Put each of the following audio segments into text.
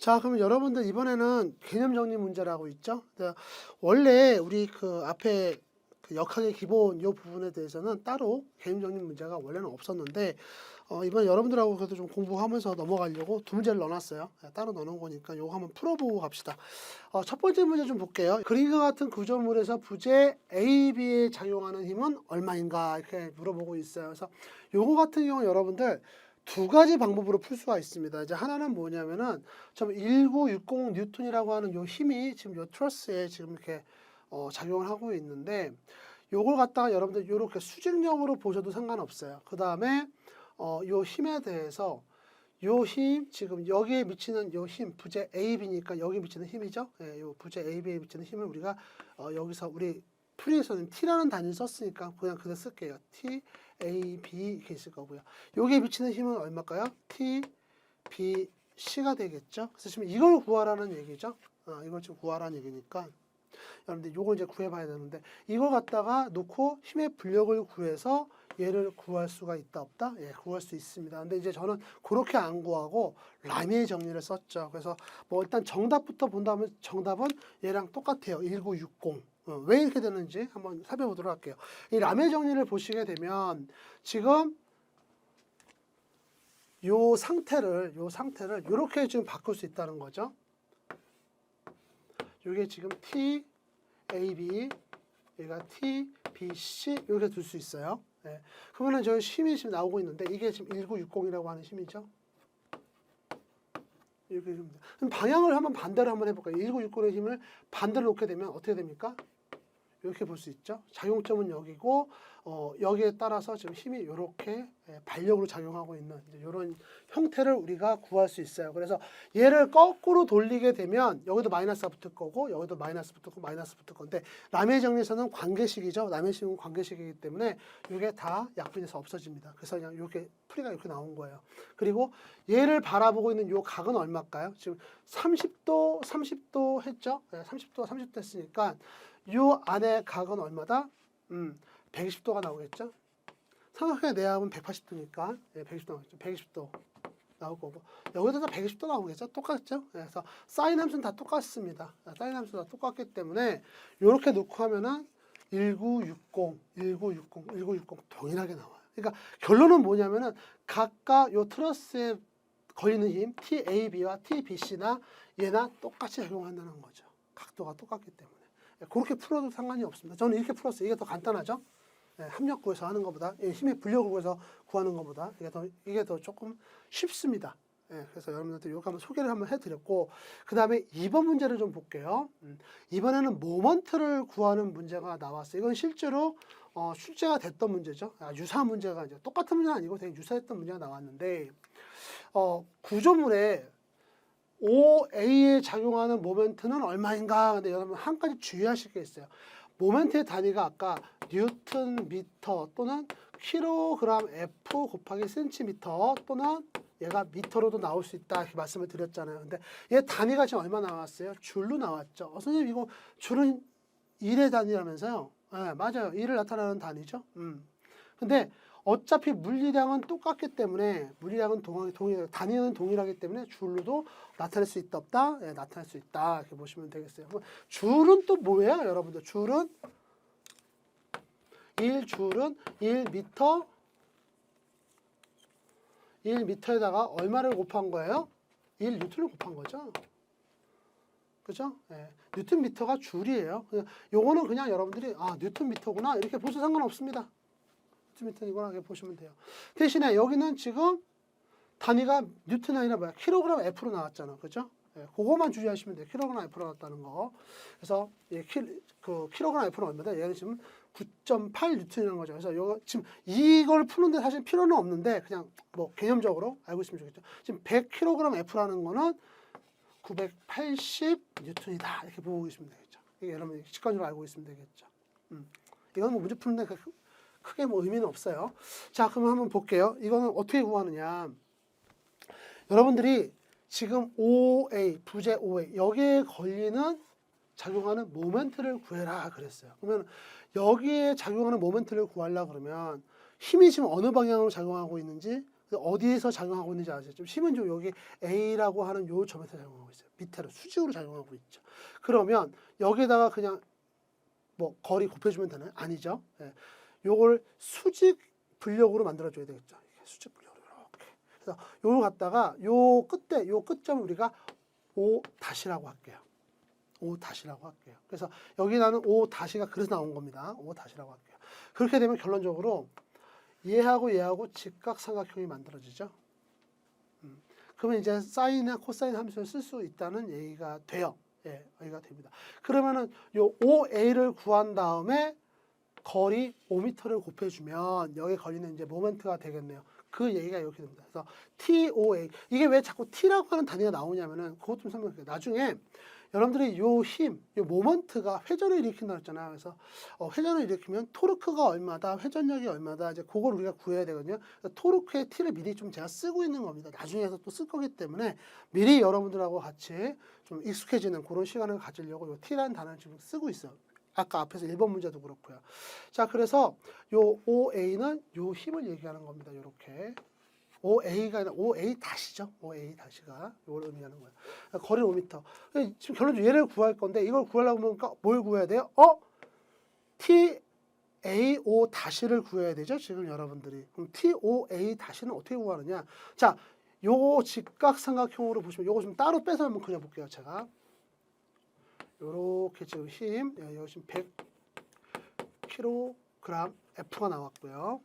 자, 그러면 여러분들 이번에는 개념 정리 문제라고 있죠? 원래 우리 그 앞에 그 역학의 기본 요 부분에 대해서는 따로 개념 정리 문제가 원래는 없었는데 이번에 여러분들하고 그래도 좀 공부하면서 넘어가려고 두 문제를 넣어놨어요. 따로 넣어놓은 거니까 요거 한번 풀어보고 갑시다. 첫 번째 문제 좀 볼게요. 그림과 같은 구조물에서 부재 AB에 작용하는 힘은 얼마인가 이렇게 물어보고 있어요. 그래서 요거 같은 경우 여러분들 두 가지 방법으로 풀 수가 있습니다. 이제 하나는 뭐냐면은 좀 1960 뉴턴이라고 하는 요 힘이 지금 요 트러스에 지금 이렇게 작용을 하고 있는데 요걸 갖다가 여러분들 요렇게 수직력으로 보셔도 상관없어요. 그 다음에 요 힘에 대해서 요 힘 지금 여기에 미치는 요 힘 부재 AB니까 여기 미치는 힘이죠. 예, 요 부재 AB에 미치는 힘을 우리가 여기서 우리 풀이에서는 T라는 단위를 썼으니까 그냥 그대로 쓸게요. T, A, B 이렇게 있을 거고요. 여기에 미치는 힘은 얼마일까요? T, B, C가 되겠죠. 그래서 지금 이걸 구하라는 얘기죠. 이걸 지금 구하라는 얘기니까 여러분들 요걸 이제 구해봐야 되는데 이걸 갖다가 놓고 힘의 분력을 구해서 얘를 구할 수가 있다 없다? 예, 구할 수 있습니다. 근데 이제 저는 그렇게 안 구하고 라미의 정리를 썼죠. 그래서 뭐 일단 정답부터 본다면 정답은 얘랑 똑같아요. 1960. 왜 이렇게 되는지 한번 살펴보도록 할게요. 이 라미의 정리를 보시게 되면 지금 요 상태를 이렇게 지금 바꿀 수 있다는 거죠. 이게 지금 T, A, B, 얘가 T, B, C 이렇게 둘 수 있어요. 네. 그러면은 저 힘이 지금 나오고 있는데 이게 지금 1960이라고 하는 힘이죠. 이렇게 그럼 방향을 한번 반대로 한번 해볼까요? 1960의 힘을 반대로 놓게 되면 어떻게 됩니까? 이렇게 볼 수 있죠. 작용점은 여기고 여기에 따라서 지금 힘이 이렇게 반력으로 작용하고 있는 이런 형태를 우리가 구할 수 있어요. 그래서 얘를 거꾸로 돌리게 되면 여기도 마이너스가 붙을 거고 여기도 마이너스 붙을 거고 마이너스 붙을 건데 라미의 정리에서는 관계식이죠. 라미의 정리는 관계식이기 때문에 이게 다 약분해서 없어집니다. 그래서 그냥 이렇게 풀이가 이렇게 나온 거예요. 그리고 얘를 바라보고 있는 이 각은 얼마일까요? 지금 30도 했죠. 30도 했으니까 요 안에 각은 얼마다? 120도가 나오겠죠? 삼각형의 내압은 180도니까 120도 나오겠죠. 120도 나올 거고 여기도 다 120도 나오겠죠? 똑같죠? 그래서 사인 함수는 다 똑같습니다. 사인 함수는 다 똑같기 때문에 이렇게 놓고 하면은 1960 동일하게 나와요. 그러니까 결론은 뭐냐면은 각각 요 트러스에 걸리는 힘 TAB와 TBC나 얘나 똑같이 작용한다는 거죠. 각도가 똑같기 때문에. 그렇게 풀어도 상관이 없습니다. 저는 이렇게 풀었어요. 이게 더 간단하죠? 합력 구해서 하는 것보다 힘의 분력을 구해서 구하는 것보다 이게 더 조금 쉽습니다. 그래서 여러분들한테 이렇게 한번 소개를 한번 해드렸고 그 다음에 2번 문제를 좀 볼게요. 이번에는 모먼트를 구하는 문제가 나왔어요. 이건 실제로 출제가 됐던 문제죠. 유사한 문제가 이제 똑같은 문제는 아니고 되게 유사했던 문제가 나왔는데 구조물에 OA에 작용하는 모멘트는 얼마인가? 근데 여러분 한 가지 주의하실 게 있어요. 모멘트의 단위가 아까 뉴턴 미터 또는 킬로그램 F 곱하기 센티미터 또는 얘가 미터로도 나올 수 있다 이렇게 말씀을 드렸잖아요. 근데 얘 단위가 지금 얼마 나왔어요? 줄로 나왔죠. 선생님 이거 줄은 1의 단위라면서요? 네, 맞아요. 1을 나타나는 단위죠. 근데 어차피 물리량은 똑같기 때문에 물리량은 단위는 동일하기 때문에 줄로도 나타낼 수 있다 없다? 네, 나타낼 수 있다 이렇게 보시면 되겠어요. 줄은 또 뭐예요, 여러분들? 줄은 1미터 1미터에다가 얼마를 곱한 거예요? 1뉴턴을 곱한 거죠. 그죠? 네. 뉴턴 미터가 줄이에요. 요거는 그냥 여러분들이 뉴턴 미터구나 이렇게 보셔도 상관없습니다. 뉴턴이구나 이렇게 보시면 돼요. 대신에 여기는 지금 단위가 뉴턴이 아니라 뭐야? 킬로그램 F로 나왔잖아. 그죠? 그거만 주의하시면 돼요. 킬로그램 F로 나왔다는 거. 그래서 킬로그램 F는 얼마다? 얘는 지금 9.8 뉴턴이라는 거죠. 그래서 지금 이걸 푸는데 사실 필요는 없는데 그냥 뭐 개념적으로 알고 있으면 좋겠죠. 지금 100kg F라는 거는 980 뉴턴이다. 이렇게 보고 계시면 되겠죠. 이게 여러분 직관적으로 알고 있으면 되겠죠. 이건 뭐 문제 푸는데 크게 뭐 의미는 없어요. 자, 그럼 한번 볼게요. 이거는 어떻게 구하느냐. 여러분들이 지금 OA, 부재 OA, 여기에 작용하는 모멘트를 구해라 그랬어요. 그러면 여기에 작용하는 모멘트를 구하려고 그러면 힘이 지금 어느 방향으로 작용하고 있는지 어디에서 작용하고 있는지 아세요? 좀 힘은 좀 여기 A라고 하는 요 점에서 작용하고 있어요. 밑으로 수직으로 작용하고 있죠. 그러면 여기다가 그냥 뭐 거리 곱해주면 되나요? 아니죠. 예. 요걸 수직 분력으로 만들어줘야 되겠죠. 수직 분력으로 이렇게. 그래서 요걸 갖다가 요 끝에 요 끝점을 우리가 O 다시라고 할게요. O 다시라고 할게요. 그래서 여기 나는 O 다시가 그래서 나온 겁니다. O 다시라고 할게요. 그렇게 되면 결론적으로 얘하고 직각삼각형이 만들어지죠. 그러면 이제 사인이나 코사인 함수를 쓸 수 있다는 얘기가 돼요. 예, 얘기가 됩니다. 그러면은 요 OA를 구한 다음에 거리 5m를 곱해주면 여기 걸리는 이제 모멘트가 되겠네요. 그 얘기가 이렇게 됩니다. 그래서 TOA 이게 왜 자꾸 T라고 하는 단위가 나오냐면은 그것 좀 설명할게요. 나중에 여러분들이 요 힘, 요 모먼트가 회전을 일으킨다고 했잖아요. 그래서 회전을 일으키면 토르크가 얼마다, 회전력이 얼마다 이제 그걸 우리가 구해야 되거든요. 토르크의 T를 미리 좀 제가 쓰고 있는 겁니다. 나중에서 또 쓸 거기 때문에 미리 여러분들하고 같이 좀 익숙해지는 그런 시간을 가지려고 요 T라는 단어를 지금 쓰고 있어요. 아까 앞에서 1번 문제도 그렇고요. 자, 그래서 요 OA는 요 힘을 얘기하는 겁니다. 요렇게. OA가 아니라 OA 다시죠. OA 다시가 이걸 의미하는 거예요. 거리는 5m. 지금 결론적으로 얘를 구할 건데 이걸 구하려면 뭘 구해야 돼요? TAO 다시를 구해야 되죠. 지금 여러분들이. 그럼 TOA 다시는 어떻게 구하느냐? 자, 요 직각삼각형으로 보시면 요거 좀 따로 빼서 한번 그려볼게요. 제가. 요렇게 지금 힘, 여기 지금 100kg F가 나왔고요.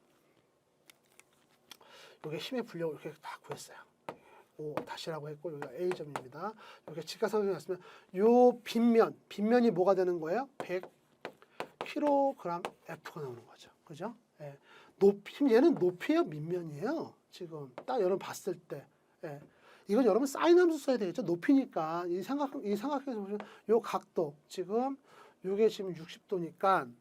이게 힘의 분력을 이렇게 다 구했어요. O 다시라고 했고 여기가 A점입니다. 이렇게 직각삼각형이 났으면 요 빗면이 뭐가 되는 거예요? 100kg F가 나오는 거죠. 그죠? 예. 얘는 높이예요, 밑면이에요. 지금 딱 여러분 봤을 때. 예. 이건 여러분 사인 함수 써야 되겠죠. 높이니까 이 삼각형에서 보시면 요 각도 지금 요게 지금 60도니까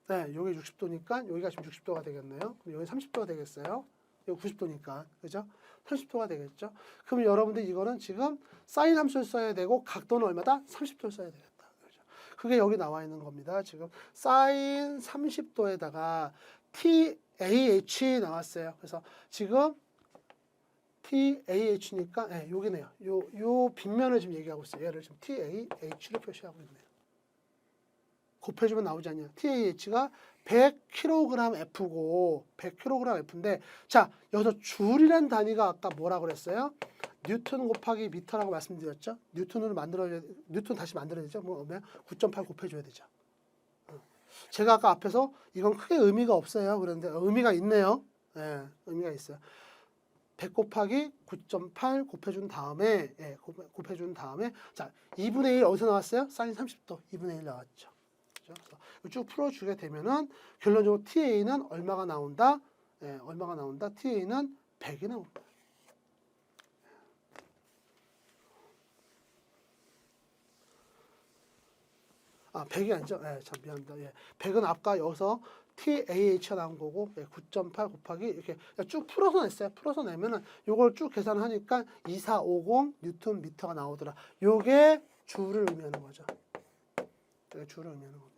네, 여기 60도니까 여기가 지금 60도가 되겠네요. 그럼 여기 30도가 되겠어요. 여기 90도니까. 그죠? 30도가 되겠죠? 그럼 여러분들 이거는 지금 사인 함수를 써야 되고 각도는 얼마다? 30도를 써야 되겠다. 그죠? 그게 여기 나와 있는 겁니다. 지금 사인 30도에다가 TAH 나왔어요. 그래서 지금 TAH니까 네, 여기네요. 요 빗면을 지금 얘기하고 있어요. 얘를 지금 TAH로 표시하고 있네요. 곱해주면 나오지 않냐. TAH가 100kg F고 100kg F인데 자 여기서 줄이란 단위가 아까 뭐라 그랬어요? 뉴턴 곱하기 미터라고 말씀드렸죠. 뉴턴 다시 만들어야 되죠. 뭐 9.8 곱해줘야 되죠. 제가 아까 앞에서 이건 크게 의미가 없어요. 그런데 의미가 있네요. 예, 의미가 있어요. 100 곱하기 9.8 곱해준 다음에 곱해준 다음에 자 2분의 1 어디서 나왔어요? 사인 30도 2분의 1 나왔죠. 그래서 쭉 풀어주게 되면은 결론적으로 TA는 얼마가 나온다? 예, 얼마가 나온다? TA는 100이 나온다. 100이 아니죠? 예, 참 미안합니다. 예, 100은 아까 여기서 TAH가 나온 거고 9.8 곱하기 이렇게 쭉 풀어서 냈어요. 풀어서 내면은 요걸 쭉 계산하니까 2450 뉴턴 미터가 나오더라. 요게 줄을 의미하는 거죠. 요게 줄을 의미하는 겁니다.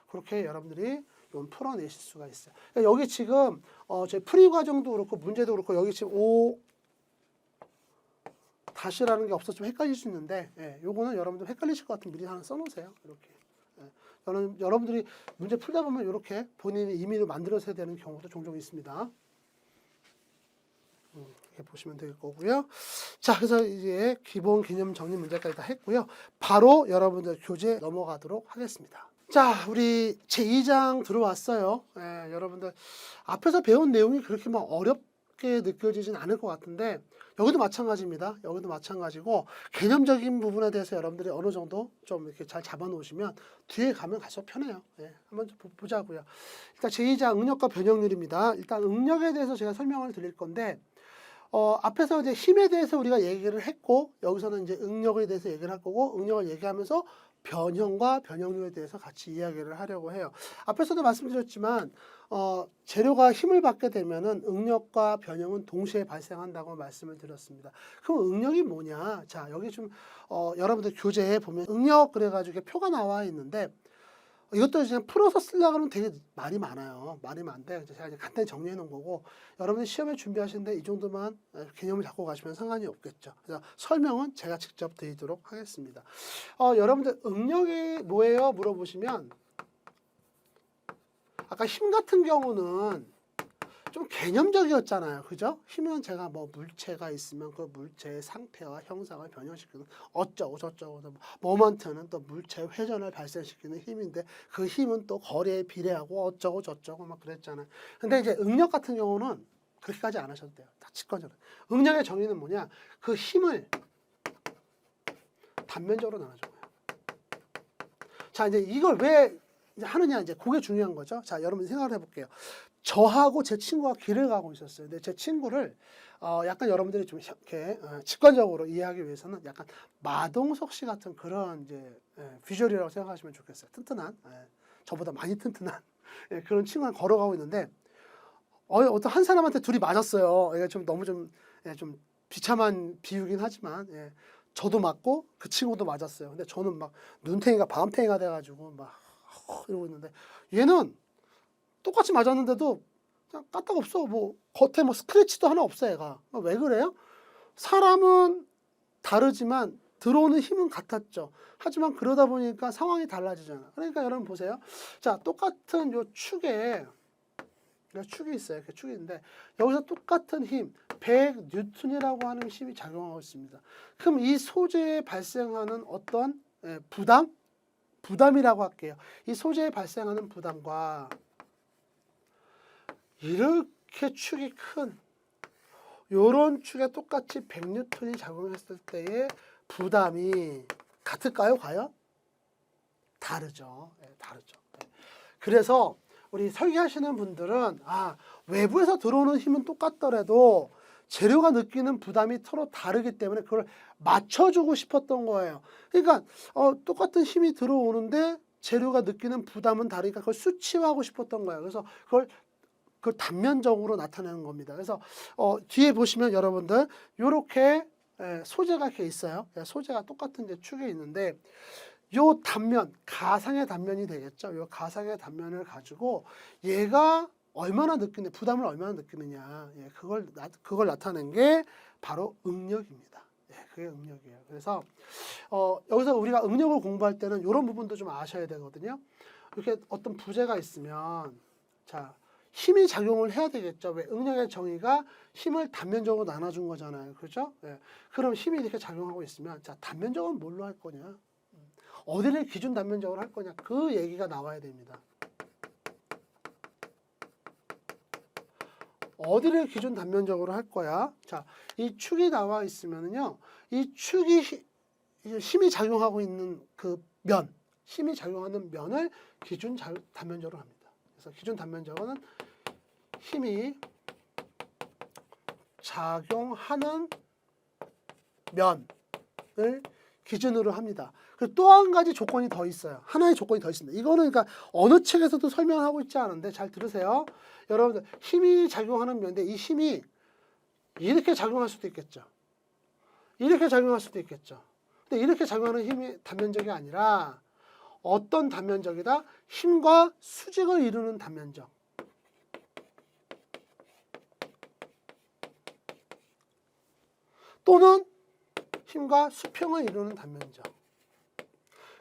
그렇게 여러분들이 좀 풀어내실 수가 있어요. 그러니까 여기 지금 제 풀이 과정도 그렇고 문제도 그렇고 여기 지금 O 다시라는 게 없어서 좀 헷갈릴 수 있는데 요거는 여러분들 헷갈리실 것 같으면 미리 하나 써놓으세요. 이렇게. 여러분들이 문제 풀다 보면 이렇게 본인의 임의로 만들어서 되는 경우도 종종 있습니다. 이렇게 보시면 될 거고요. 자, 그래서 이제 기본 개념 정리 문제까지 다 했고요. 바로 여러분들 교재 넘어가도록 하겠습니다. 자, 우리 제2장 들어왔어요. 여러분들 앞에서 배운 내용이 그렇게 막 어렵게 느껴지진 않을 것 같은데 여기도 마찬가지입니다. 여기도 마찬가지고 개념적인 부분에 대해서 여러분들이 어느 정도 좀 이렇게 잘 잡아 놓으시면 뒤에 가면 갈수록 편해요. 한번 좀 보자고요. 일단 제2장 응력과 변형률입니다. 일단 응력에 대해서 제가 설명을 드릴 건데 앞에서 이제 힘에 대해서 우리가 얘기를 했고 여기서는 이제 응력에 대해서 얘기를 할 거고 응력을 얘기하면서 변형과 변형률에 대해서 같이 이야기를 하려고 해요. 앞에서도 말씀드렸지만 재료가 힘을 받게 되면은 응력과 변형은 동시에 발생한다고 말씀을 드렸습니다. 그럼 응력이 뭐냐? 자, 여기 좀 여러분들 교재에 보면 응력 그래가지고 표가 나와 있는데 이것도 그냥 풀어서 쓰려고 하면 되게 말이 많아요. 말이 많은데 제가 이제 간단히 정리해 놓은 거고, 여러분들 시험에 준비하시는데 이 정도만 개념을 잡고 가시면 상관이 없겠죠. 그래서 설명은 제가 직접 드리도록 하겠습니다. 여러분들 응력이 뭐예요? 물어보시면, 아까 힘 같은 경우는 좀 개념적이었잖아요. 그죠? 힘은 제가 뭐 물체가 있으면 그 물체의 상태와 형상을 변형시키는 어쩌고 저쩌고, 모먼트는 또 물체 회전을 발생시키는 힘인데 그 힘은 또 거리에 비례하고 어쩌고 저쩌고 막 그랬잖아요. 근데 이제 응력 같은 경우는 그렇게까지 안 하셔도 돼요. 다 직관적으로. 응력의 정의는 뭐냐? 그 힘을 단면적으로 나눠줘요. 자, 이제 이걸 왜 하느냐, 이제 그게 중요한 거죠. 자, 여러분 생각을 해볼게요. 저하고 제 친구가 길을 가고 있었어요. 근데 제 친구를 약간 여러분들이 좀 이렇게 직관적으로 이해하기 위해서는 약간 마동석 씨 같은 그런 이제 비주얼이라고 생각하시면 좋겠어요. 튼튼한, 저보다 많이 튼튼한 그런 친구가 걸어가고 있는데 어떤 한 사람한테 둘이 맞았어요. 이게 좀 너무 좀 비참한 비유긴 하지만 저도 맞고 그 친구도 맞았어요. 근데 저는 막 눈탱이가 밤탱이가 돼가지고 막 이러고 있는데 얘는 똑같이 맞았는데도 그냥 까딱 없어. 뭐 겉에 뭐 스크래치도 하나 없어 얘가. 왜 그래요? 사람은 다르지만 들어오는 힘은 같았죠. 하지만 그러다 보니까 상황이 달라지잖아. 그러니까 여러분 보세요. 자, 똑같은 요 축에 축이 있어요. 이렇게 축이 있는데 여기서 똑같은 힘 100뉴턴이라고 하는 힘이 작용하고 있습니다. 그럼 이 소재에 발생하는 어떤 부담이라고 할게요. 이 소재에 발생하는 부담과 이렇게 축이 큰 요런 축에 똑같이 100뉴턴이 작용했을 때의 부담이 같을까요? 과연? 다르죠. 다르죠. 그래서 우리 설계하시는 분들은 외부에서 들어오는 힘은 똑같더라도 재료가 느끼는 부담이 서로 다르기 때문에 그걸 맞춰주고 싶었던 거예요. 그러니까 똑같은 힘이 들어오는데 재료가 느끼는 부담은 다르니까 그걸 수치화하고 싶었던 거예요. 그래서 그걸 단면적으로 나타내는 겁니다. 그래서 뒤에 보시면 여러분들 이렇게 소재가 이렇게 있어요. 소재가 똑같은 이제 축에 있는데 요 단면, 가상의 단면이 되겠죠. 요 가상의 단면을 가지고 얘가 얼마나 느끼는 부담을 얼마나 느끼느냐, 그걸 나타낸 게 바로 응력입니다. 그게 응력이에요. 그래서 여기서 우리가 응력을 공부할 때는 이런 부분도 좀 아셔야 되거든요. 이렇게 어떤 부재가 있으면 자. 힘이 작용을 해야 되겠죠. 왜? 응력의 정의가 힘을 단면적으로 나눠준 거잖아요. 그렇죠? 그럼 힘이 이렇게 작용하고 있으면 자, 단면적으로 뭘로 할 거냐? 어디를 기준 단면적으로 할 거냐? 그 얘기가 나와야 됩니다. 어디를 기준 단면적으로 할 거야? 자, 이 축이 나와 있으면요. 이 축이 힘이 작용하고 있는 그 힘이 작용하는 면을 기준 단면적으로 합니다. 그래서 기준 단면적으로는 힘이 작용하는 면을 기준으로 합니다. 그리고 또 한 가지 조건이 더 있어요. 하나의 조건이 더 있습니다. 이거는 그러니까 어느 책에서도 설명하고 있지 않은데 잘 들으세요. 여러분들 힘이 작용하는 면인데 이 힘이 이렇게 작용할 수도 있겠죠. 이렇게 작용할 수도 있겠죠. 근데 이렇게 작용하는 힘이 단면적이 아니라 어떤 단면적이다? 힘과 수직을 이루는 단면적. 또는 힘과 수평을 이루는 단면적.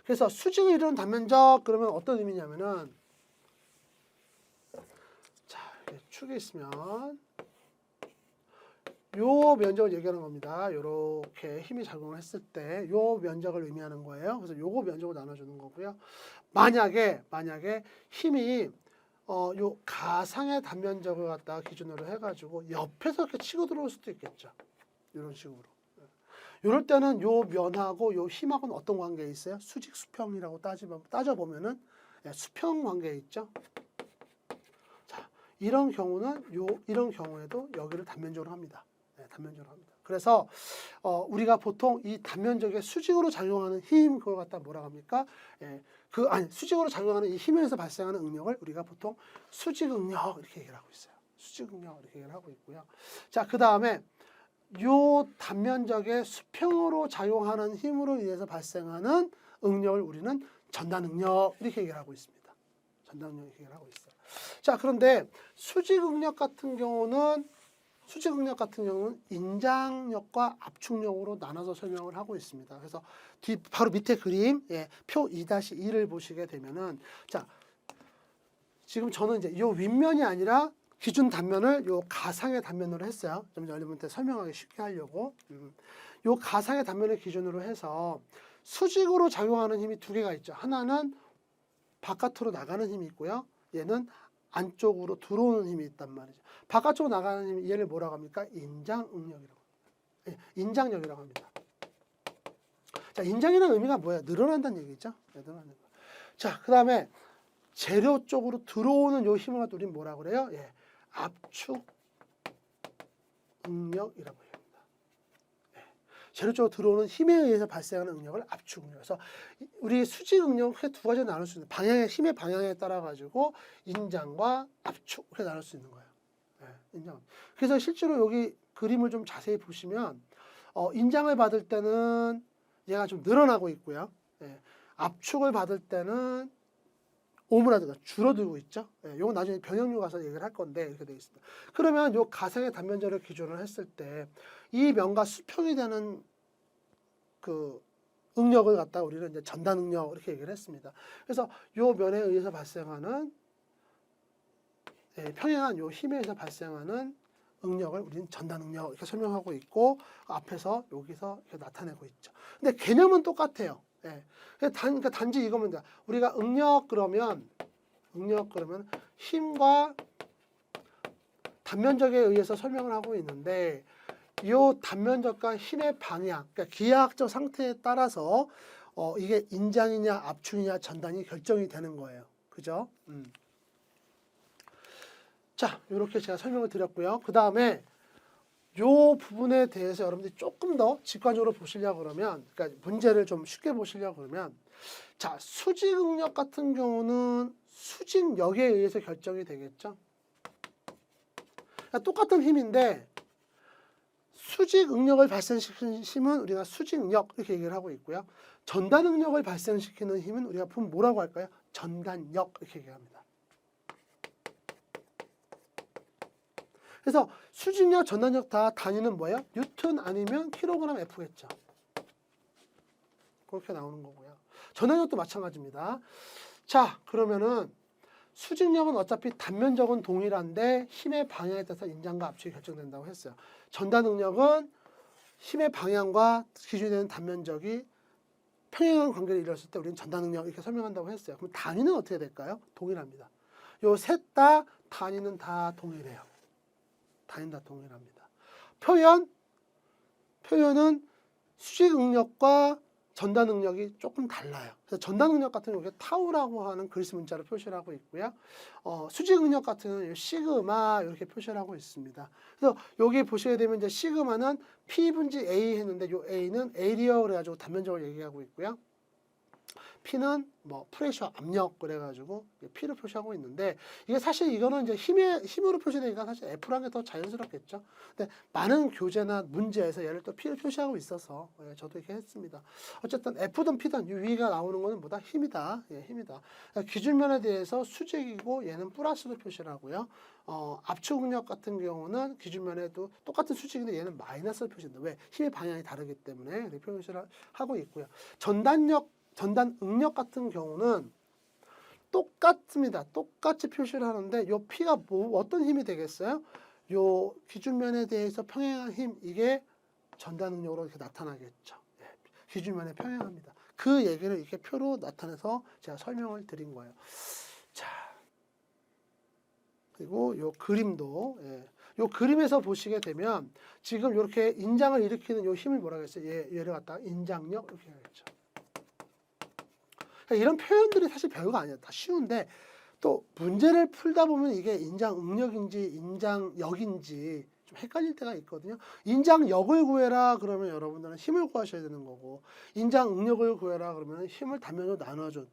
그래서 수직을 이루는 단면적 그러면 어떤 의미냐면은 자, 이렇게 축이 있으면 요 면적을 얘기하는 겁니다. 이렇게 힘이 작용을 했을 때 요 면적을 의미하는 거예요. 그래서 요거 면적을 나눠주는 거고요. 만약에 힘이 요 가상의 단면적을 갖다가 기준으로 해가지고 옆에서 이렇게 치고 들어올 수도 있겠죠. 이런 식으로. 이럴 때는 요 면하고 요 힘하고는 어떤 관계에 있어요? 수직 수평이라고 따져보면은 수평 관계에 있죠. 자, 이런 경우에도 여기를 단면적으로 합니다. 단면적으로 합니다. 그래서 우리가 보통 이 단면적에 수직으로 작용하는 힘 그걸 갖다 뭐라고 합니까? 수직으로 작용하는 이 힘에서 발생하는 응력을 우리가 보통 수직 응력 이렇게 얘기를 하고 있어요. 수직 응력 이렇게 얘기를 하고 있고요. 자, 그 다음에 요 단면적의 수평으로 작용하는 힘으로 인해서 발생하는 응력을 우리는 전단 응력 이렇게 얘기를 하고 있습니다. 전단 능력 얘기를 하고 있어요. 자, 그런데 수직응력 같은 경우는 인장력과 압축력으로 나눠서 설명을 하고 있습니다. 그래서 바로 밑에 그림, 표 2-2를 보시게 되면은, 자, 지금 저는 이제 이 윗면이 아니라 기준 단면을 요 가상의 단면으로 했어요. 좀 여러분한테 설명하기 쉽게 하려고. 요 가상의 단면을 기준으로 해서 수직으로 작용하는 힘이 두 개가 있죠. 하나는 바깥으로 나가는 힘이 있고요. 얘는 안쪽으로 들어오는 힘이 있단 말이죠. 바깥쪽으로 나가는 힘, 얘를 뭐라고 합니까? 인장응력이라고. 인장력이라고 합니다. 자, 인장이라는 의미가 뭐예요? 늘어난다는 얘기죠. 늘어나는 거. 자, 그 다음에 재료 쪽으로 들어오는 요 힘을 우리는 뭐라 그래요? 압축 응력이라고 합니다. 재료 쪽으로 들어오는 힘에 의해서 발생하는 응력을 압축 응력. 그래서 우리 수직 응력은 크게 두 가지로 나눌 수 있는 방향의 힘의 방향에 따라 가지고 인장과 압축 이렇게 나눌 수 있는 거예요. 인장. 그래서 실제로 여기 그림을 좀 자세히 보시면 인장을 받을 때는 얘가 좀 늘어나고 있고요. 압축을 받을 때는 오므라드가 줄어들고 있죠. 이건 나중에 변형류 가서 얘기를 할 건데 이렇게 되어 있습니다. 그러면 이 가상의 단면절을 기준으로 했을 때 이 면과 수평이 되는 그 응력을 갖다가 우리는 이제 전단 응력 이렇게 얘기를 했습니다. 그래서 이 면에 의해서 발생하는 평행한 요 힘에 의해서 발생하는 응력을 우리는 전단 응력 이렇게 설명하고 있고 앞에서 여기서 이렇게 나타내고 있죠. 근데 개념은 똑같아요. 그러니까 단지 이거면 돼. 우리가 응력 그러면 힘과 단면적에 의해서 설명을 하고 있는데 이 단면적과 힘의 방향, 그러니까 기하학적 상태에 따라서 이게 인장이냐 압축이냐 전단이 결정이 되는 거예요. 그죠? 자, 이렇게 제가 설명을 드렸고요. 그 다음에 요 부분에 대해서 여러분들이 조금 더 직관적으로 보시려고 그러면, 그러니까 문제를 좀 쉽게 보시려고 그러면, 자, 수직응력 같은 경우는 수직력에 의해서 결정이 되겠죠. 그러니까 똑같은 힘인데 수직응력을 발생시키는 힘은 우리가 수직력 이렇게 얘기를 하고 있고요. 전단응력을 발생시키는 힘은 우리가 보면 뭐라고 할까요? 전단력 이렇게 얘기합니다. 그래서 수직력, 전단력 다 단위는 뭐예요? 뉴턴 아니면 킬로그램 F겠죠. 그렇게 나오는 거고요. 전단력도 마찬가지입니다. 자, 그러면은 수직력은 어차피 단면적은 동일한데 힘의 방향에 따라서 인장과 압축이 결정된다고 했어요. 전단응력은 힘의 방향과 기준이 되는 단면적이 평행한 관계를 이뤘을 때 우리는 전단응력 이렇게 설명한다고 했어요. 그럼 단위는 어떻게 될까요? 동일합니다. 요 셋 다 단위는 다 동일해요. 단위는 다 동일합니다. 표현은 수직응력과 전단응력이 조금 달라요. 그래서 전단응력 같은 경우에 타우라고 하는 그리스 문자로 표시를 하고 있고요. 수직응력 같은 경우는 시그마 이렇게 표시를 하고 있습니다. 그래서 여기 보시게 되면 이제 시그마는 P분지 A 했는데 요 A는 에리어 그래가지고 단면적을 얘기하고 있고요. P는 뭐 프레셔 압력 그래가지고 P를 표시하고 있는데 이게 사실 이거는 이제 힘으로 표시되니까 사실 F라는 게 더 자연스럽겠죠. 근데 많은 교재나 문제에서 얘를 또 P를 표시하고 있어서 저도 이렇게 했습니다. 어쨌든 F든 P든 이 위가 나오는 거는 뭐다? 힘이다. 힘이다. 기준면에 대해서 수직이고 얘는 플러스로 표시를 하고요. 압축응력 같은 경우는 기준면에도 똑같은 수직인데 얘는 마이너스로 표시한다. 왜? 힘의 방향이 다르기 때문에 이렇게 표시를 하고 있고요. 전단응력 같은 경우는 똑같습니다. 똑같이 표시를 하는데 요 P가 어떤 힘이 되겠어요? 요 기준면에 대해서 평행한 힘 이게 전단응력으로 이렇게 나타나겠죠. 기준면에 평행합니다. 그 얘기를 이렇게 표로 나타내서 제가 설명을 드린 거예요. 자, 그리고 요 그림도 요 그림에서 보시게 되면 지금 이렇게 인장을 일으키는 요 힘을 뭐라고 했어요? 얘를 갖다가 인장력 이렇게 하겠죠. 이런 표현들이 사실 별거 아니에요. 다 쉬운데 또 문제를 풀다 보면 이게 인장응력인지 인장역인지 좀 헷갈릴 때가 있거든요. 인장역을 구해라 그러면 여러분들은 힘을 구하셔야 되는 거고 인장응력을 구해라 그러면 힘을 단면으로 나눠준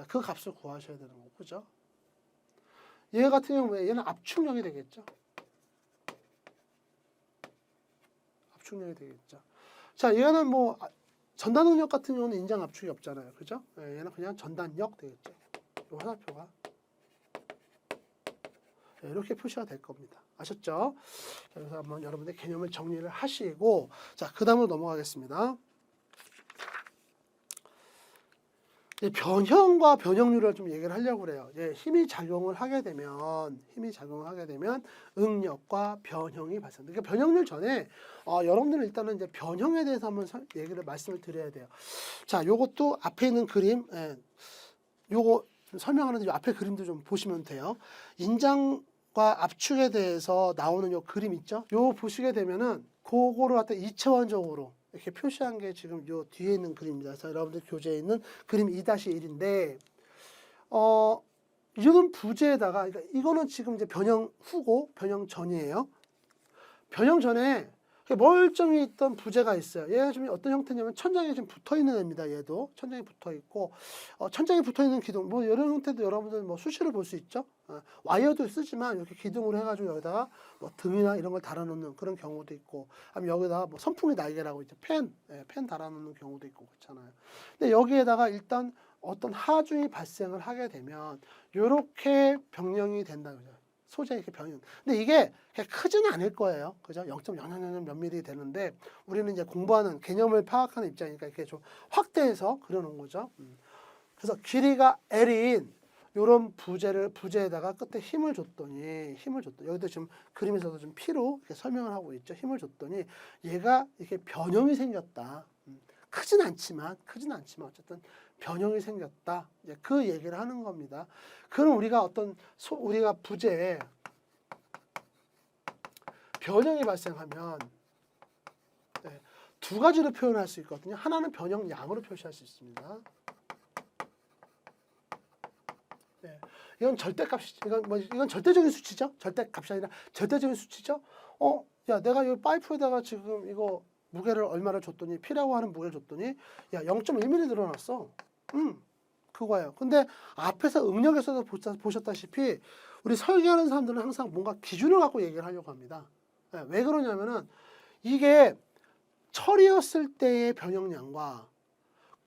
그 값을 구하셔야 되는 거고 그죠? 얘 같은 경우에 얘는 압축력이 되겠죠. 압축력이 되겠죠. 자, 얘는 뭐 전단응력 같은 경우는 인장 압축이 없잖아요. 그죠? 얘는 그냥 전단력 되겠죠. 이 화살표가. 이렇게 표시가 될 겁니다. 아셨죠? 자, 그래서 한번 여러분들 개념을 정리를 하시고, 자, 그 다음으로 넘어가겠습니다. 변형과 변형률을 좀 얘기를 하려고 그래요. 힘이 작용을 하게 되면 응력과 변형이 발생합니다. 그러니까 변형률 전에 여러분들은 일단은 이제 변형에 대해서 한번 말씀을 드려야 돼요. 자, 요것도 앞에 있는 그림, 요거 설명하는데 앞에 그림도 좀 보시면 돼요. 인장과 압축에 대해서 나오는 요 그림 있죠? 요 보시게 되면은 그거를 갖다 이차원적으로 이렇게 표시한 게 지금 요 뒤에 있는 그림입니다. 그래서 여러분들 교재에 있는 그림 2-1인데, 이거는 부재에다가, 그러니까 이거는 지금 이제 변형 후고 변형 전이에요. 변형 전에 멀쩡히 있던 부재가 있어요. 얘가 좀 어떤 형태냐면 천장에 좀 붙어 있는 애입니다. 얘도 천장에 붙어 있고, 천장에 붙어 있는 기둥, 뭐 이런 형태도 여러분들 뭐 수시로 볼 수 있죠. 와이어도 쓰지만 이렇게 기둥으로 해가지고 여기다가 뭐 등이나 이런 걸 달아놓는 그런 경우도 있고, 아니면 여기다가 뭐 선풍기 날개라고 있죠. 펜 달아놓는 경우도 있고 그렇잖아요. 근데 여기에다가 일단 어떤 하중이 발생을 하게 되면 이렇게 변형이 된다는 거죠. 소재 이렇게 변형. 근데 이게 크지는 않을 거예요. 그죠? 0.00 몇 미리 되는데 우리는 이제 공부하는 개념을 파악하는 입장이니까 이렇게 좀 확대해서 그려놓은 거죠. 그래서 길이가 L인 이런 부재에다가 끝에 힘을 줬더니 여기도 지금 그림에서도 좀 P로 이렇게 설명을 하고 있죠. 힘을 줬더니 얘가 이렇게 변형이 생겼다. 크진 않지만 어쨌든 변형이 생겼다. 이제 그 얘기를 하는 겁니다. 그럼 우리가 우리가 부재에 변형이 발생하면 두 가지로 표현할 수 있거든요. 하나는 변형량으로 표시할 수 있습니다. 이건 절대값이죠. 이건 절대적인 수치죠. 절대값이 아니라 절대적인 수치죠. 야, 내가 이 파이프에다가 지금 이거 무게를 얼마를 줬더니 P라고 하는 무게를 줬더니 야 0.1mm 늘어났어. 그거예요. 근데 앞에서 응력에서도 보셨다시피 우리 설계하는 사람들은 항상 뭔가 기준을 갖고 얘기를 하려고 합니다. 왜 그러냐면은 이게 철이었을 때의 변형량과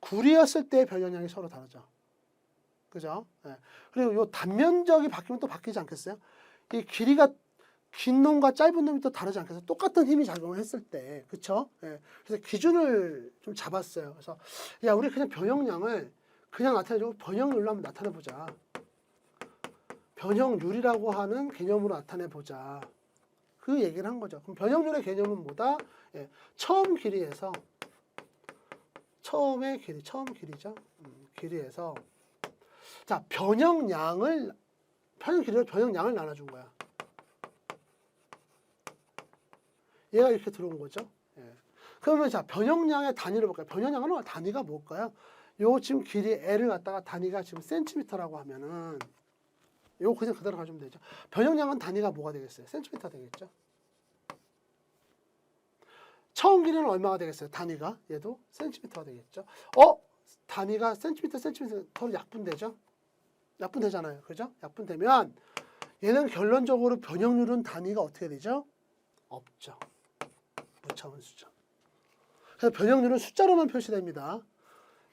구리였을 때의 변형량이 서로 다르죠. 그죠? 그리고 요 단면적이 바뀌면 또 바뀌지 않겠어요? 이 길이가 긴 놈과 짧은 놈이 또 다르지 않겠어요? 똑같은 힘이 작용을 했을 때. 그쵸? 그래서 기준을 좀 잡았어요. 그래서 야, 우리 그냥 변형량을 그냥 나타내주고 변형률로 한번 나타내보자. 변형률이라고 하는 개념으로 나타내보자. 그 얘기를 한 거죠. 그럼 변형률의 개념은 뭐다? 처음 길이에서 처음 길이죠. 길이에서 자, 변형량을 나눠준 거야. 얘가 이렇게 들어온 거죠. 그러면 자, 변형량의 단위를 볼까요? 변형량은 단위가 뭘까요? 요 지금 길이 L을 갖다가 단위가 지금 센티미터라고 하면은 요 그냥 그대로 가주면 되죠. 변형량은 단위가 뭐가 되겠어요? 센티미터 되겠죠. 처음 길이는 얼마가 되겠어요? 단위가 얘도 센티미터가 되겠죠. 단위가 센티미터 서로 약분되죠. 약분되잖아요. 그죠? 약분되면 얘는 결론적으로 변형률은 단위가 어떻게 되죠? 없죠. 무차원수죠. 그래서 변형률은 숫자로만 표시됩니다.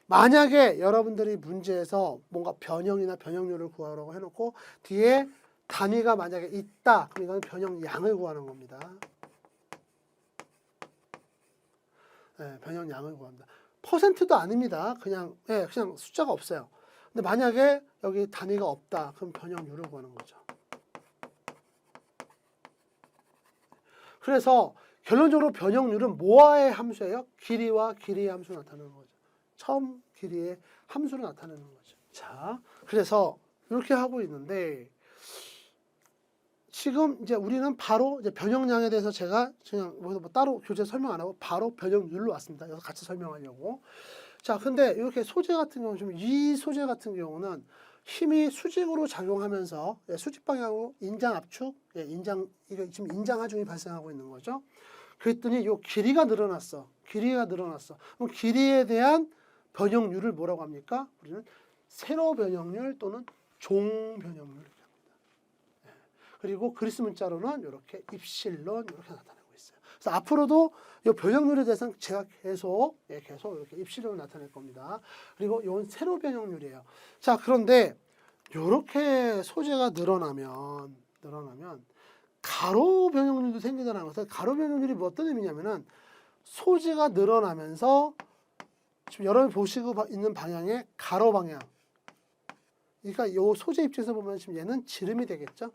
만약에 여러분들이 문제에서 뭔가 변형이나 변형률을 구하라고 해놓고 뒤에 단위가 만약에 있다. 그럼 이건 변형량을 구하는 겁니다. 변형량을 구합니다. 퍼센트도 아닙니다. 그냥 숫자가 없어요. 근데 만약에 여기 단위가 없다. 그럼 변형률을 구하는 거죠. 그래서 결론적으로 변형률은 뭐와의 함수예요? 길이와 길이의 함수로 나타내는 거죠. 처음 길이의 함수로 나타내는 거죠. 자, 그래서 이렇게 하고 있는데 지금 이제 우리는 바로 이제 변형량에 대해서 제가 그냥 뭐 따로 교재 설명 안 하고 바로 변형률로 왔습니다. 그래서 같이 설명하려고. 자, 근데 이렇게 소재 같은 경우는 좀 이 소재 같은 경우는 힘이 수직으로 작용하면서 수직 방향으로 인장 압축, 이거 지금 인장 하중이 발생하고 있는 거죠. 그랬더니 요 길이가 늘어났어. 그럼 길이에 대한 변형률을 뭐라고 합니까? 우리는 세로 변형률 또는 종 변형률 이렇게 합니다. 그리고 그리스 문자로는 이렇게 입실론 이렇게 나타내고 있어요. 그래서 앞으로도 이 변형률에 대해서는 제가 계속 이렇게 입실론을 나타낼 겁니다. 그리고 이건 세로 변형률이에요. 자, 그런데 이렇게 소재가 늘어나면 늘어나면 가로 변형률도 생기더라는 것은 가로 변형률이 뭐 어떤 의미냐면은 소지가 늘어나면서 지금 여러분이 보시고 있는 방향의 가로 방향. 그러니까 이 소재 입장에서 보면 지금 얘는 지름이 되겠죠.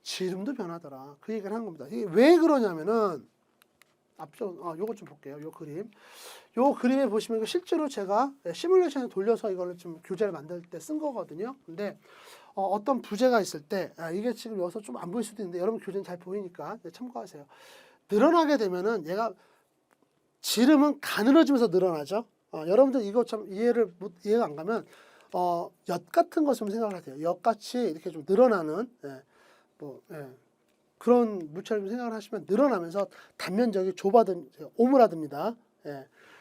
지름도 변하더라. 그 얘기를 하는 겁니다. 이게 왜 그러냐면은 앞쪽 요거 좀 볼게요. 요 그림. 요 그림에 보시면 실제로 제가 시뮬레이션에 돌려서 이거를 좀 교재를 만들 때 쓴 거거든요. 근데 어떤 부재가 있을 때 이게 지금 여기서 좀 안 보일 수도 있는데 여러분 교재는 잘 보이니까 참고하세요. 늘어나게 되면은 얘가 지름은 가늘어지면서 늘어나죠. 여러분들 이거 참 이해가 안 가면 엿 같은 거 좀 생각을 하세요. 엿같이 이렇게 좀 늘어나는 그런 물체를 좀 생각을 하시면 늘어나면서 단면적이 오므라듭니다.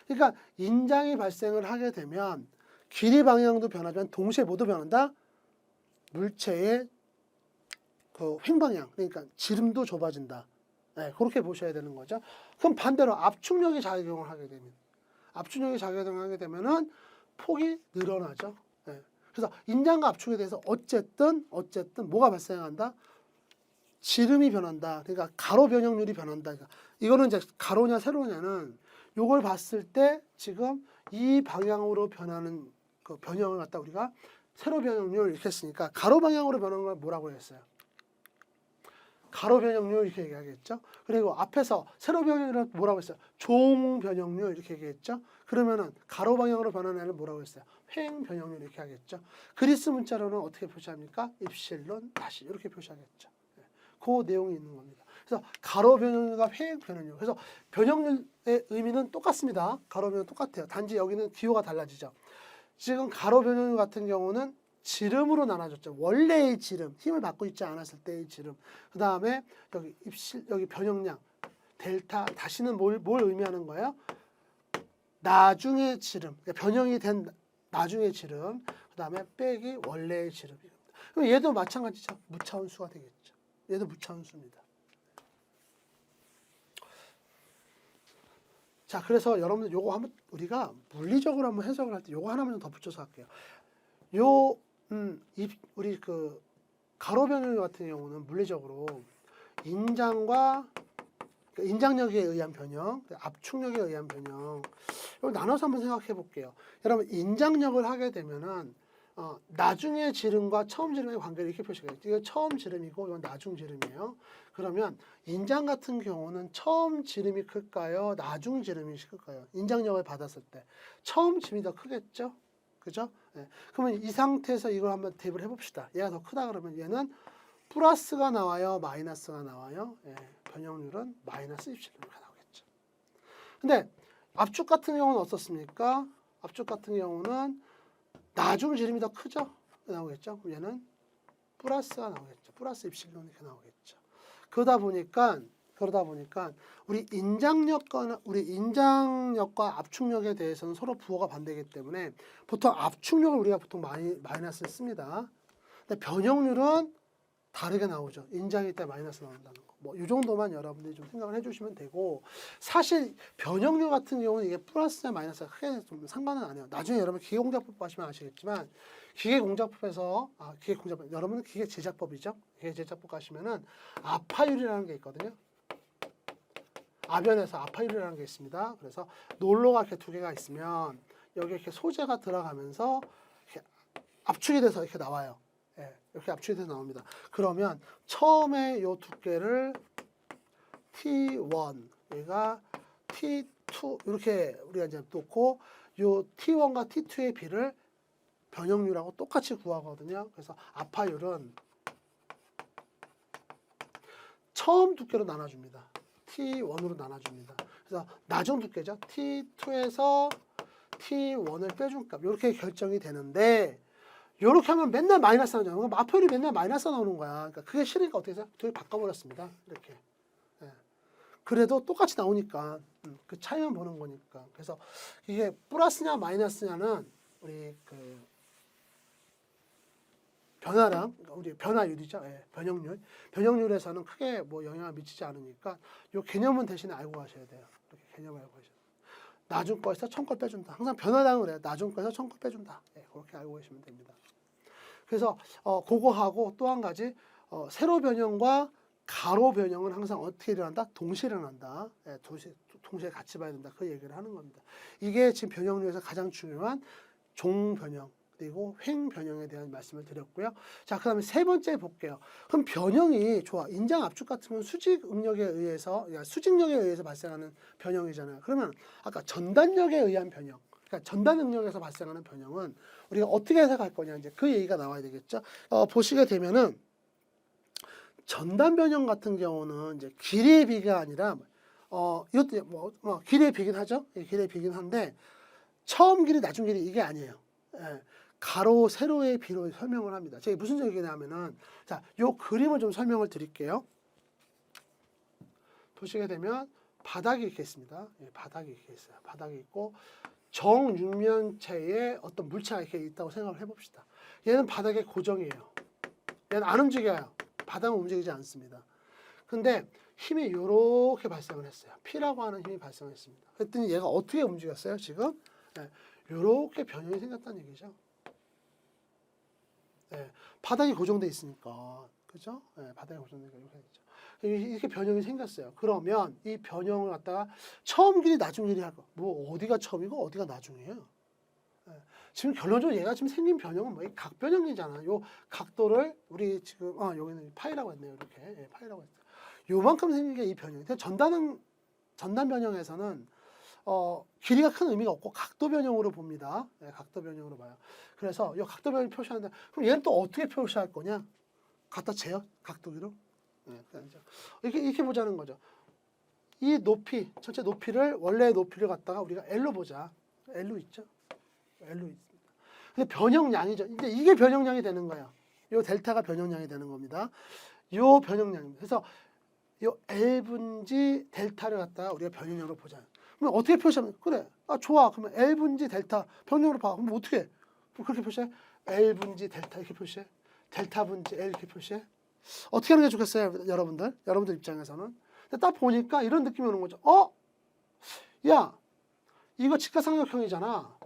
그러니까 인장이 발생을 하게 되면 길이 방향도 변하지만 동시에 모두 변한다. 물체의 그 횡방향, 그러니까 지름도 좁아진다. 그렇게 보셔야 되는 거죠. 그럼 반대로 압축력이 작용을 하게 되면은 폭이 늘어나죠. 그래서 인장과 압축에 대해서 어쨌든 뭐가 발생한다? 지름이 변한다. 그러니까 가로 변형률이 변한다. 그러니까 이거는 이제 가로냐 세로냐는 요걸 봤을 때 지금 이 방향으로 변하는 그 변형을 갖다 우리가 세로 변형률 이렇게 했으니까 가로 방향으로 변하는 걸 뭐라고 했어요? 가로 변형률 이렇게 얘기하겠죠. 그리고 앞에서 세로 변형률은 뭐라고 했어요? 종 변형률 이렇게 얘기했죠. 그러면은 가로 방향으로 변하는 애는 뭐라고 했어요? 횡 변형률 이렇게 하겠죠. 그리스 문자로는 어떻게 표시합니까? 입실론 다시 이렇게 표시하겠죠. 그 내용이 있는 겁니다. 그래서 가로 변형률과 횡 변형률. 그래서 변형률의 의미는 똑같습니다. 가로 변형 똑같아요. 단지 여기는 기호가 달라지죠. 지금 가로 변형률 같은 경우는 지름으로 나눠졌죠. 원래의 지름, 힘을 받고 있지 않았을 때의 지름. 그 다음에 여기 변형량, 델타, 다시는 뭘 의미하는 거예요? 나중의 지름, 그러니까 변형이 된 나중의 지름. 그 다음에 빼기 원래의 지름. 그럼 얘도 마찬가지죠. 무차원수가 되겠죠. 얘도 무차원수입니다. 자, 그래서 여러분들 요거 한번 우리가 물리적으로 한번 해석을 할 때 요거 하나만 더 붙여서 할게요. 우리 그 가로 변형률 같은 경우는 물리적으로 인장력에 의한 변형, 압축력에 의한 변형. 이걸 나눠서 한번 생각해 볼게요. 여러분 인장력을 하게 되면은 나중의 지름과 처음 지름의 관계를 이렇게 표시해요. 이거 처음 지름이고 이건 나중 지름이에요. 그러면 인장 같은 경우는 처음 지름이 클까요? 나중 지름이 클까요? 인장력을 받았을 때 처음 지름이 더 크겠죠? 그죠? 그러면 이 상태에서 이걸 한번 대입을 해봅시다. 얘가 더 크다 그러면 얘는 플러스가 나와요? 마이너스가 나와요? 변형률은 마이너스 입실론이 나오겠죠. 근데 압축 같은 경우는 어떻습니까? 압축 같은 경우는 나중 지름이 더 크죠? 나오겠죠? 그럼 얘는 플러스가 나오겠죠. 플러스 입실론이 이렇게 나오겠죠. 그러다 보니까 우리 인장력과 압축력에 대해서는 서로 부호가 반대이기 때문에 보통 압축력을 우리가 보통 마이너스를 씁니다. 근데 변형률은 다르게 나오죠. 인장일 때 마이너스 나온다는 거. 뭐 이 정도만 여러분들이 좀 생각을 해주시면 되고, 사실 변형률 같은 경우는 이게 플러스나 마이너스가 크게 좀 상관은 안 해요. 나중에 여러분 기계공작법 하시면 아시겠지만 기계공작법에서 여러분은 기계제작법이죠. 기계제작법 가시면은 아파율이라는 게 있거든요. 아변에서 아파율이라는 게 있습니다. 그래서 롤러가 이렇게 두 개가 있으면 여기 이렇게 소재가 들어가면서 이렇게 압축이 돼서 이렇게 나와요. 이렇게 압축이 돼서 나옵니다. 그러면 처음에 요 두께를 T1, 얘가 T2 이렇게 우리가 이제 놓고 요 T1과 T2의 비를 변형률하고 똑같이 구하거든요. 그래서 아파율은 처음 두께로 나눠줍니다. T1으로 나눠줍니다. 그래서 나중 두께죠. T2에서 T1을 빼준 값 이렇게 결정이 되는데 이렇게 하면 맨날 마이너스 나오잖아요. 그럼 아파율이 맨날 마이너스 나오는 거야. 그러니까 그게 싫으니까 어떻게 해서 둘이 바꿔버렸습니다. 이렇게. 그래도 똑같이 나오니까 그 차이만 보는 거니까. 그래서 이게 플러스냐 마이너스냐는 우리 그 변화량, 우리 변화율이죠. 변형률에서는 크게 뭐 영향을 미치지 않으니까 이 개념은 대신에 알고 가셔야 돼요. 이렇게 개념을 알고 가셔야 돼요. 나중 거에서 처음 걸 빼준다. 항상 변화량을 해요. 나중 거에서 처음 걸 빼준다. 그렇게 알고 계시면 됩니다. 그래서 그거하고 또 한 가지 세로 변형과 가로 변형은 항상 어떻게 일어난다? 동시에 일어난다. 예, 동시에 같이 봐야 된다. 그 얘기를 하는 겁니다. 이게 지금 변형률에서 가장 중요한 종 변형 그리고 횡 변형에 대한 말씀을 드렸고요. 자, 그다음에 세 번째 볼게요. 그럼 변형이 좋아. 인장 압축 같은 건 수직 응력에 의해서, 수직력에 의해서 발생하는 변형이잖아요. 그러면 아까 전단력에 의한 변형, 그러니까 전단 응력에서 발생하는 변형은 우리가 어떻게 해석할 거냐 이제 그 얘기가 나와야 되겠죠. 보시게 되면은 전단 변형 같은 경우는 이제 길이의 비가 아니라 이것도 길이의 비긴 하죠. 길이의 비긴 한데 처음 길이, 나중 길이 이게 아니에요. 예, 가로, 세로의 비로 설명을 합니다. 제가 무슨 얘기냐면은 자, 요 그림을 좀 설명을 드릴게요. 보시게 되면 바닥이 이렇게 있습니다. 예, 바닥이 이렇게 있어요. 바닥이 있고 정육면체에 어떤 물체가 이렇게 있다고 생각을 해봅시다. 얘는 바닥에 고정이에요. 얘는 안 움직여요. 바닥은 움직이지 않습니다. 근데 힘이 이렇게 발생을 했어요. P라고 하는 힘이 발생했습니다. 그랬더니 얘가 어떻게 움직였어요? 지금 이렇게 변형이 생겼다는 얘기죠. 네, 바닥이 고정돼 있으니까, 그죠? 네, 바닥이 고정되니까 이렇게 되죠. 이렇게 변형이 생겼어요. 그러면 이 변형을 갖다가 처음 길이, 나중 길이 할 거. 뭐 어디가 처음이고 어디가 나중이에요? 네, 지금 결론적으로 얘가 지금 생긴 변형은 뭐 각 변형이잖아. 요 각도를 우리 지금 여기는 파이라고 했네요. 이렇게 파이라고 했어요. 요만큼 생긴 게 이 변형. 전단 변형에서는 길이가 큰 의미가 없고 각도 변형으로 봅니다. 네, 각도 변형으로 봐요. 그래서 이 각도 변형 표시하는데 그럼 얘는 또 어떻게 표시할 거냐? 갖다 재요? 각도기로? 네, 이렇게 보자는 거죠. 이 높이, 전체 높이를 원래의 높이를 갖다가 우리가 L로 보자. L로 있죠? L로 있습니다. 근데 변형량이죠. 이제 이게 변형량이 되는 거예요. 요 델타가 변형량이 되는 겁니다. 요 변형량입니다. 그래서 요 L분지 델타를 갖다가 우리가 변형량으로 보자. 그럼 어떻게 표시하면 그래? 좋아. 그러면 L분지 델타 변형으로 봐. 그럼 어떻게 해? 그렇게 표시해? L분지 델타 이렇게 표시해? 델타분지 L 이렇게 표시해? 어떻게 하는 게 좋겠어요, 여러분들? 여러분들 입장에서는. 근데 딱 보니까 이런 느낌이 오는 거죠. 야, 이거 직사삼각형이잖아.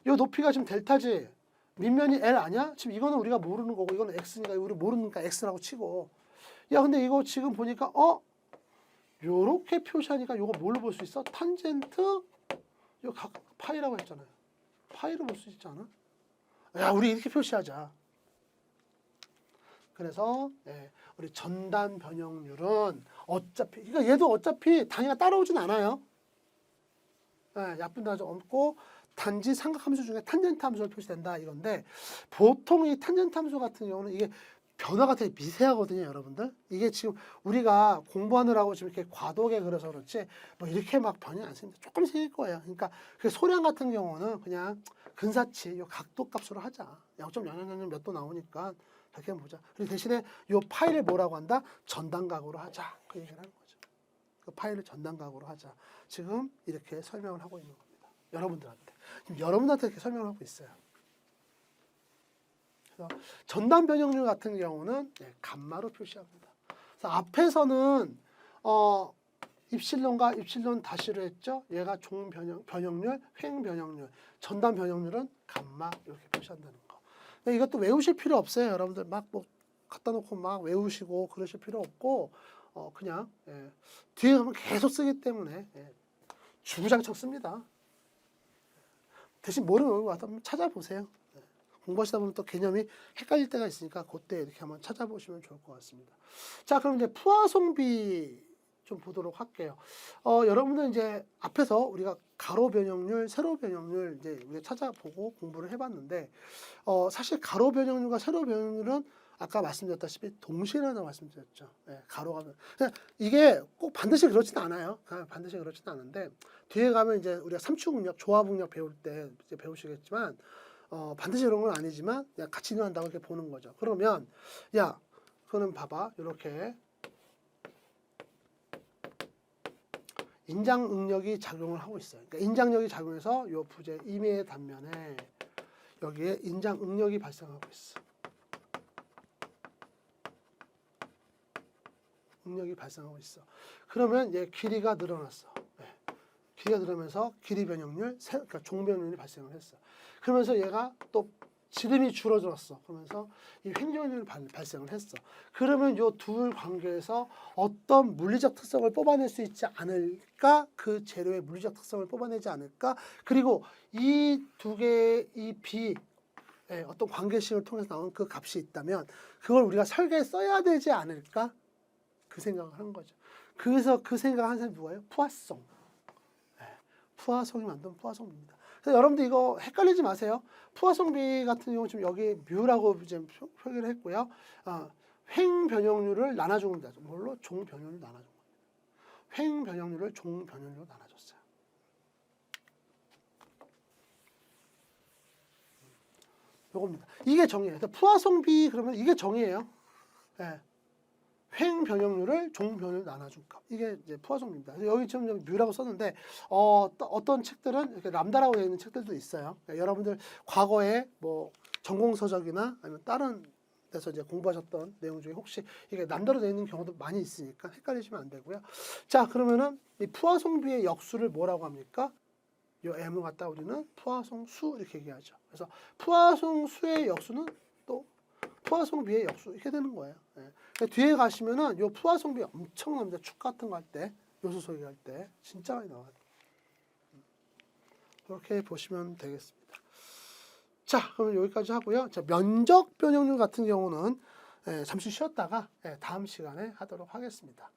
요 높이가 지금 델타지. 밑면이 L 아니야? 지금 이거는 우리가 모르는 거고 이거는 X니까 우리 모르니까 X라고 치고. 야, 근데 이거 지금 보니까 요렇게 표시하니까 요거 뭘로 볼 수 있어? 탄젠트 요 각 파이라고 했잖아요. 파이로 볼 수 있지 않아? 야, 우리 이렇게 표시하자. 그래서 우리 전단 변형률은 어차피 그러니까 얘도 어차피 단위가 따라오진 않아요. 약분 단위가 없고 단지 삼각함수 중에 탄젠트 함수로 표시된다 이건데 보통 이 탄젠트 함수 같은 경우는 이게 변화가 되게 미세하거든요, 여러분들. 이게 지금 우리가 공부하느라고 지금 이렇게 과도하게 그려서 그렇지 뭐 이렇게 막 변형이 안 생깁니다. 조금 생길 거예요. 그러니까 그 소량 같은 경우는 그냥 근사치 요 각도 값으로 하자. 0.00 몇 도 나오니까 그렇게 한번 보자. 그리고 대신에 요 파일을 뭐라고 한다? 전단각으로 하자. 그 얘기를 하는 거죠. 그 파일을 전단각으로 하자. 지금 이렇게 설명을 하고 있는 겁니다. 여러분들한테. 지금 여러분한테 이렇게 설명을 하고 있어요. 그래서 전단 변형률 같은 경우는 감마로 표시합니다. 그래서 앞에서는 입실론과 입실론 다시로 했죠. 얘가 종 변형률, 횡 변형률, 전단 변형률은 감마 이렇게 표시한다는 거. 근데 이것도 외우실 필요 없어요. 여러분들 막 뭐 갖다 놓고 막 외우시고 그러실 필요 없고 그냥 뒤에 가면 계속 쓰기 때문에 주구장창 씁니다. 대신 모르면 와서 한번 찾아보세요. 공부하시다 보면 또 개념이 헷갈릴 때가 있으니까 그때 이렇게 한번 찾아보시면 좋을 것 같습니다. 자, 그럼 이제 포화송비 좀 보도록 할게요. 여러분들 이제 앞에서 우리가 가로 변형률, 세로 변형률 이제 우리가 찾아보고 공부를 해봤는데 사실 가로 변형률과 세로 변형률은 아까 말씀드렸다시피 동시라는 말씀드렸죠. 가로가 이게 꼭 반드시 그렇지는 않아요. 반드시 그렇지는 않은데 뒤에 가면 이제 우리가 삼축응력, 조합응력 배울 때 이제 배우시겠지만. 반드시 그런 건 아니지만 그냥 같이 일어난다고 이렇게 보는 거죠. 그러면 야, 그거는 봐봐. 이렇게 인장응력이 작용을 하고 있어요. 그러니까 인장력이 작용해서 요 부재 임의의 단면에 여기에 인장응력이 발생하고 있어. 응력이 발생하고 있어. 그러면 얘 길이가 늘어났어. 길이가 늘으면서 길이 변형률, 그러니까 종 변형률이 발생을 했어. 그러면서 얘가 또 지름이 줄어들었어. 그러면서 이 횡변율이 발생을 했어. 그러면 요 둘 관계에서 어떤 물리적 특성을 뽑아낼 수 있지 않을까? 그 재료의 물리적 특성을 뽑아내지 않을까? 그리고 이 두 개의 이 B 어떤 관계식을 통해서 나온 그 값이 있다면 그걸 우리가 설계에 써야 되지 않을까? 그 생각을 한 거죠. 그래서 그 생각을 한 사람이 누구예요? 푸아송. 푸아송이 만든 푸아송비입니다. 그래서 여러분들 이거 헷갈리지 마세요. 푸아송비 같은 경우 지금 여기 뮤라고 지금 표기를 했고요. 횡 변형률을 나눠준 겁니다. 뭘로? 종 변형률을 나눠준 겁니다. 횡 변형률을 종 변형률로 나눠줬어요. 요겁니다. 이게 정의예요. 푸아송비 그러면 이게 정의예요. 예. 횡 변형률을 종 변형률로 나눠준 값. 이게 이제 푸아송비입니다. 여기 지금 뮤라고 썼는데 어떤 책들은 이렇게 람다라고 되어 있는 책들도 있어요. 그러니까 여러분들 과거에 뭐 전공서적이나 아니면 다른 데서 이제 공부하셨던 내용 중에 혹시 이게 람다로 되어 있는 경우도 많이 있으니까 헷갈리시면 안 되고요. 자, 그러면은 이 푸아송비의 역수를 뭐라고 합니까? 요 m을 갖다 우리는 푸아송수 이렇게 얘기하죠. 그래서 푸아송수의 역수는 또 푸아송비의 역수 이렇게 되는 거예요. 예. 뒤에 가시면은 요 푸아송비 엄청납니다. 축 같은 거 할 때, 요수 소개할 때 진짜 많이 나와요. 이렇게 보시면 되겠습니다. 자, 그럼 여기까지 하고요. 자, 면적 변형률 같은 경우는 잠시 쉬었다가 다음 시간에 하도록 하겠습니다.